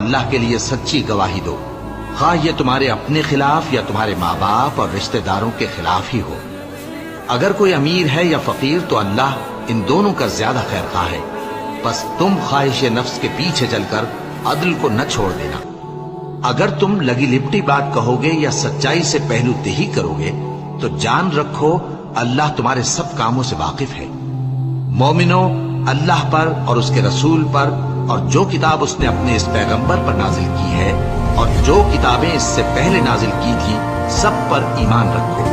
अल्लाह के लिए सच्ची गवाही दो, खा ये तुम्हारे अपने खिलाफ या तुम्हारे माँ बाप और रिश्तेदारों के खिलाफ ही हो। अगर कोई अमीर है या फकीर तो अल्लाह इन दोनों का ज्यादा खैर खा है। बस तुम ख्वाहिश नफ्स के पीछे चलकर अदल को न छोड़ देना। अगर तुम लगी लिपटी बात कहोगे या सच्चाई से पहलू तेही करोगे तो जान रखो अल्लाह तुम्हारे सब कामों से वाकिफ है। मोमिनो, अल्लाह पर और उसके रसूल पर और जो किताब उसने अपने इस पैगंबर पर नाजिल की है और जो किताबें इससे पहले नाजिल की थी सब पर ईमान रखो।